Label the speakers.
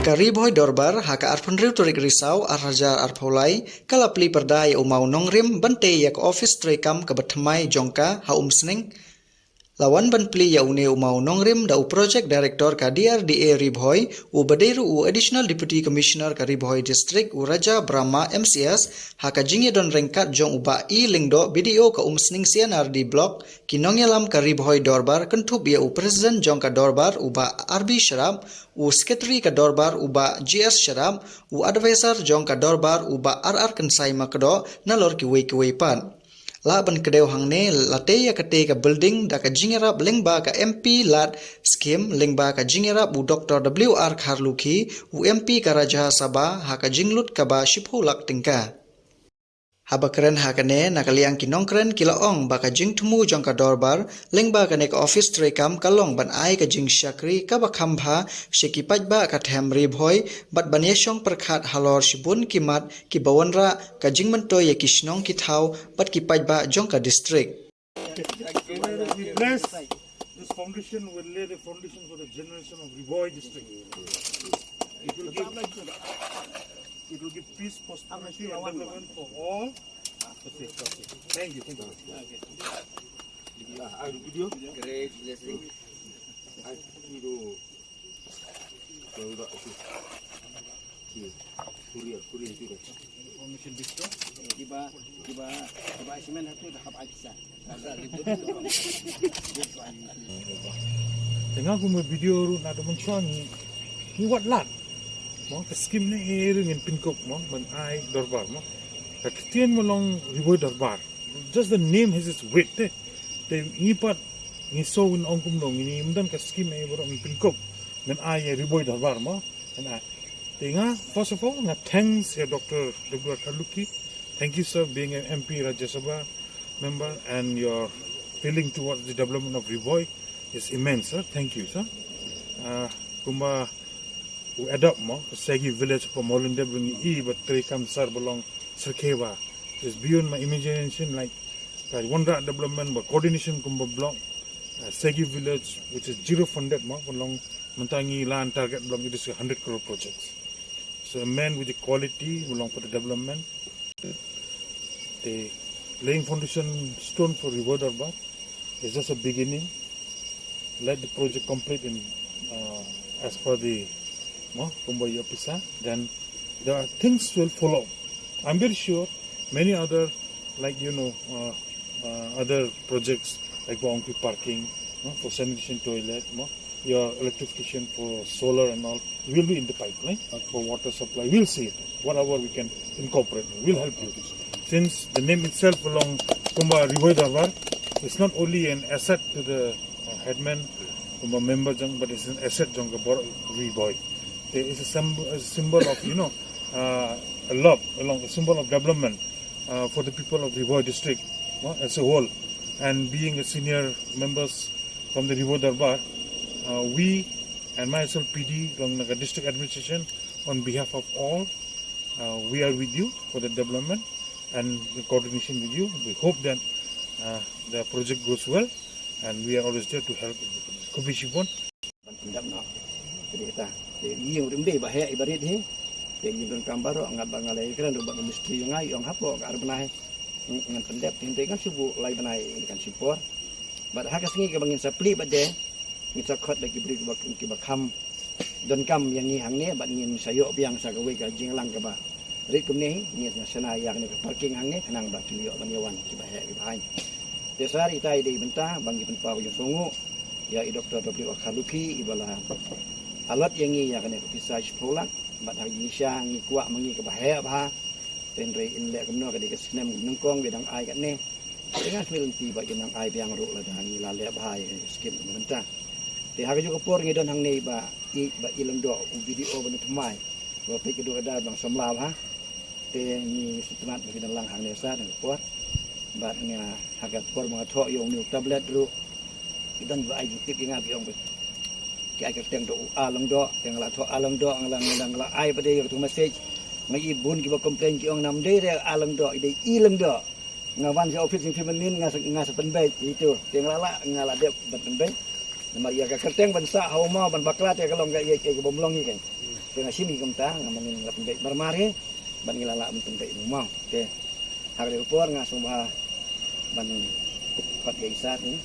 Speaker 1: Kari Bhoi Dorbar haka arpun riu turik risau arhajar arpaulai kalapli perdai umau nongrim bante yak office Treikam kabatmai jongka ha Umsning lawan banpli ya une umau nongrim da project director ka DRDA Bhoi u baderu u additional deputy commissioner ka Bhoi district u Raja Brahma MCS haka jingi don rengkat jong uba lingdo BDO ka Umsning CNRD block kinongyalam ka Bhoi Dorbar kentup ya u president jong ka Dorbar uba RB Sharab u secretary ka Dorbar uba GS Sharab u advisor jong ka Dorbar uba RR Kensai Makdo nalor kiwei pan. Laban kedeu hangne late ya kate ka building da ka jingerap Lyngba ka MP lat scheme Lyngba ka jingerap u Dr. WR Kharluki u MP ka Raja Sabah ha ka jinglut ka ba shiphulak tingka. Haba keren hakane nakaliang kinongkren kilaong baka jing tumu jong ka Dorbar Lyngba ka nek office Treikam kalong ban ai ka jing syakri ka bakhambha shekipaj ba ka themri Bhoi bat banyeshong perkhat halor shibun kimat ki bawanra ka jing mentoy ya kishnong kithau bat kipaj ba jong ka district.
Speaker 2: This foundation will lay the foundation for the generation of Bhoi district. It will give peace, prosperity, and development for all. Thank you.
Speaker 3: Great blessing.
Speaker 2: Tengah aku video ru nak mencuang ni what lat. Mo ka scheme ni ngin pinkop mo man ai Dorbar mo ka kitien mo long Bhoi Dorbar, just the name has its weight te ngipat ni so in ongkum long ini mdan ka scheme ai boro ngin pinkop man ai Bhoi Dorbar mo and I tinga first of all na thanks ya Dr. WR Kharluki. Thank you sir being an MP Rajya Sabha member and your feeling towards the development of Bhoi is immense sir. Thank you sir. Kumba who add up mo Segi village from Molinde bungi but Treikam sar belong Serkeva. It's beyond my imagination like one development but coordination kumba block Segi village which is zero funded mo belong mentangi land target belong it is 100 crore projects. So a man with the quality belong for the development. The laying foundation stone for Bhoi Dorbar is just a beginning. Let the project complete in as per the then there are things will follow. I'm very sure many other like other projects like Bongki parking for sanitation toilet, your electrification for solar and all will be in the pipeline for water supply. We'll see it. Whatever we can incorporate, we'll help you. Since the name itself belongs Kumba Bhoi Dorbar, it's not only an asset to the headman Kumba member jang, but it's an asset jang Bhoi. It's a symbol of a love, a symbol of development for the people of Bhoi district as a whole. And being a senior members from the Bhoi Dorbar, we and myself PD from the district administration on behalf of all, we are with you for the development and the coordination with you. We hope that the project goes well and we are always there to help. Kubishipon.
Speaker 4: Yung rimbe bahaya ibarit he yang don kambaro ngab ngalai kan do bang mistri ngai yang hapo ka arbanai ngan pendep tinte kan subu lai banai kan sipor bad hakas ngi ka bangin sapli bade ngi sakot lagi beri ki bakam don kam yang ngi hang ne bad ngin sayo biang sa gawe ka jinglang ka ba rit kum ne ngi sana yang ne parking hang ne kanang ba kiyo ban yawan ki bahaya ki bahai desar itai de benta bang ki penpa yo songo ya Dr. WR Kharluki ibala alat yang ni yang kena pisah sekolah, badan Indonesia ni kuat mengi kebahaya bah, penrei inlek kemno kadi kesenam nengkong bidang air kat ni, dengan filmti bagi nang air biang ruk lah dah ni lalek bahaya skim mentah. Tiada juga por ngidon hang ni ba ilang do video benda temai, bapak kedua ada bang semlah bah, ni setemat bagi dalang hang nesa dan por, batnya harga por mengatok yang ni tablet dulu, kita ni air tip ingat biang kaya kerteng do alang do yang la tho alang do alang la ai pade tu message ngai bun ki ba complain ki ong nam de alang do ide ilang do ngawan si office sing femenin ngas penbai itu yang la ngala de ban penbai nama ia ka kerteng ban sa hauma ban baklat ya kalau enggak ia ke bomlong ni kan pengasim hikamta ngamanin la pembek marmare ban ngilala mun pembek umang. Oke. Hak le upor ngasumah ban pat gaisat ni